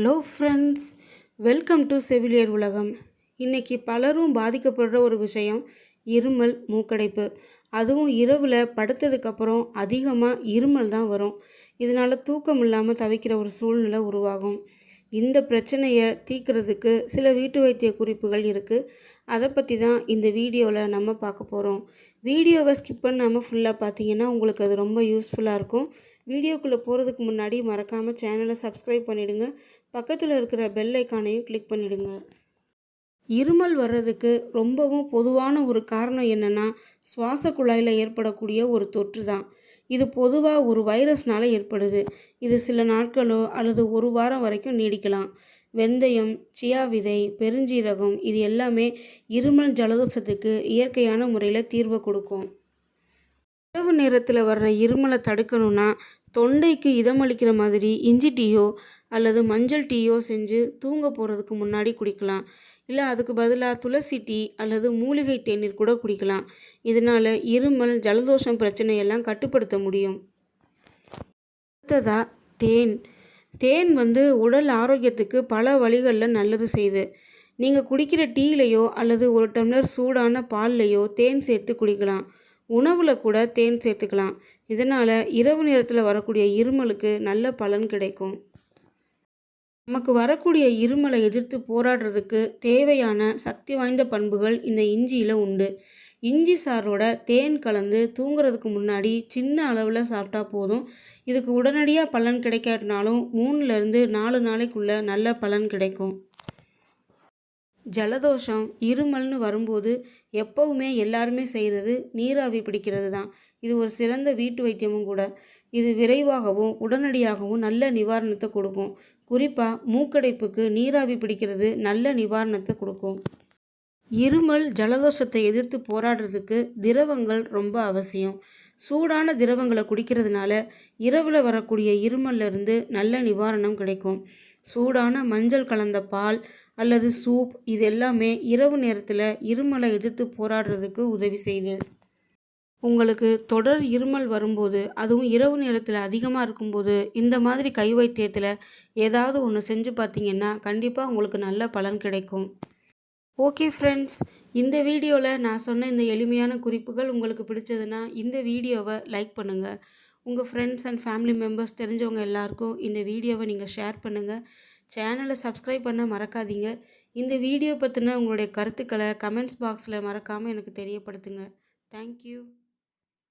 Hello friends, welcome to செவிலியர் உலகம். இன்றைக்கி பலரும் பாதிக்கப்படுற ஒரு விஷயம் இருமல், மூக்கடைப்பு. அதுவும் இரவில் படுத்ததுக்கப்புறம் அதிகமாக இருமல் தான் வரும். இதனால் தூக்கம் இல்லாமல் தவிக்கிற ஒரு சூழ்நிலை உருவாகும். இந்த பிரச்சனையை தீர்க்கிறதுக்கு சில வீட்டு வைத்திய குறிப்புகள் இருக்குது. அதை பற்றி தான் இந்த வீடியோவில் நம்ம பார்க்க போகிறோம். வீடியோவை ஸ்கிப் பண்ணாமல் ஃபுல்லாக பார்த்தீங்கன்னா உங்களுக்கு அது ரொம்ப யூஸ்ஃபுல்லாக இருக்கும். வீடியோக்குள்ளே போகிறதுக்கு முன்னாடி மறக்காமல் சேனலை சப்ஸ்கிரைப் பண்ணிவிடுங்க. பக்கத்தில் இருக்கிற பெல் ஐக்கானையும் கிளிக் பண்ணிவிடுங்க. இருமல் வர்றதுக்கு ரொம்பவும் பொதுவான ஒரு காரணம் என்னென்னா, சுவாச குழாயில் ஏற்படக்கூடிய ஒரு தொற்று தான். இது பொதுவாக ஒரு வைரஸ்னால் ஏற்படுது. இது சில நாட்களோ அல்லது ஒரு வாரம் வரைக்கும் நீடிக்கலாம். வெந்தயம், சியா விதை, பெருஞ்சீரகம் இது எல்லாமே இருமல் ஜலதோஷத்துக்கு இயற்கையான முறையில் தீர்வை கொடுக்கும். இரவு நேரத்தில் வர்ற இருமலை தடுக்கணும்னா தொண்டைக்கு இதமளிக்கிற மாதிரி இஞ்சி டீயோ அல்லது மஞ்சள் டீயோ செஞ்சு தூங்க போகிறதுக்கு முன்னாடி குடிக்கலாம். இல்லை அதுக்கு பதிலாக துளசி டீ அல்லது மூலிகை தேநீர் கூட குடிக்கலாம். இதனால் இருமல், ஜலதோஷம் பிரச்சனையெல்லாம் கட்டுப்படுத்த முடியும். அடுத்ததாக தேன் உடல் ஆரோக்கியத்துக்கு பல வழிகளில் நல்லது செய்யுது. நீங்கள் குடிக்கிற டீலையோ அல்லது ஒரு டம்ளர் சூடான பால்லையோ தேன் சேர்த்து குடிக்கலாம். உணவில் கூட தேன் சேர்த்துக்கலாம். இதனால் இரவு நேரத்தில் வரக்கூடிய இருமலுக்கு நல்ல பலன் கிடைக்கும். நமக்கு வரக்கூடிய இருமலை எதிர்த்து போராடுறதுக்கு தேவையான சக்தி வாய்ந்த பண்புகள் இந்த இஞ்சியில் உண்டு. இஞ்சி சாரோட தேன் கலந்து தூங்குறதுக்கு முன்னாடி சின்ன அளவில் சாப்பிட்டா போதும். இதுக்கு உடனடியாக பலன் கிடைக்காட்டினாலும் 3லேருந்து 4 நாளைக்குள்ளே நல்ல பலன் கிடைக்கும். ஜலதோஷம், இருமல்னு வரும்போது எப்போவுமே எல்லாருமே செய்கிறது நீராவி பிடிக்கிறது தான். இது ஒரு சிறந்த வீட்டு வைத்தியமும் கூட. இது விரைவாகவும் உடனடியாகவும் நல்ல நிவாரணத்தை கொடுக்கும். குறிப்பாக மூக்கடைப்புக்கு நீராவி பிடிக்கிறது நல்ல நிவாரணத்தை கொடுக்கும். இருமல், ஜலதோஷத்தை எதிர்த்து போராடுறதுக்கு திரவங்கள் ரொம்ப அவசியம். சூடான திரவங்களை குடிக்கிறதுனால இரவில் வரக்கூடிய இருமல்லிருந்து நல்ல நிவாரணம் கிடைக்கும். சூடான மஞ்சள் கலந்த பால் அல்லது சூப் இது எல்லாமே இரவு நேரத்தில் இருமலை எதிர்த்து போராடுறதுக்கு உதவி செய்யுது. உங்களுக்கு தொடர் இருமல் வரும்போது, அதுவும் இரவு நேரத்தில் அதிகமாக இருக்கும்போது இந்த மாதிரி கை வைத்தியத்தில் ஏதாவது ஒன்று செஞ்சு பார்த்தீங்கன்னா கண்டிப்பாக உங்களுக்கு நல்ல பலன் கிடைக்கும். ஓகே ஃப்ரெண்ட்ஸ், இந்த வீடியோவில் நான் சொன்ன இந்த எளிமையான குறிப்புகள் உங்களுக்கு பிடிச்சதுன்னா இந்த வீடியோவை லைக் பண்ணுங்கள். உங்கள் ஃப்ரெண்ட்ஸ் அண்ட் ஃபேமிலி மெம்பர்ஸ் தெரிஞ்சவங்க எல்லாருக்கும் இந்த வீடியோவை நீங்கள் ஷேர் பண்ணுங்கள். சேனலை சப்ஸ்கிரைப் பண்ண மறக்காதீங்க. இந்த வீடியோ பற்றின உங்களுடைய கருத்துக்களை கமெண்ட்ஸ் பாக்ஸில் மறக்காமல் எனக்கு தெரியப்படுத்துங்க. தேங்க்யூ.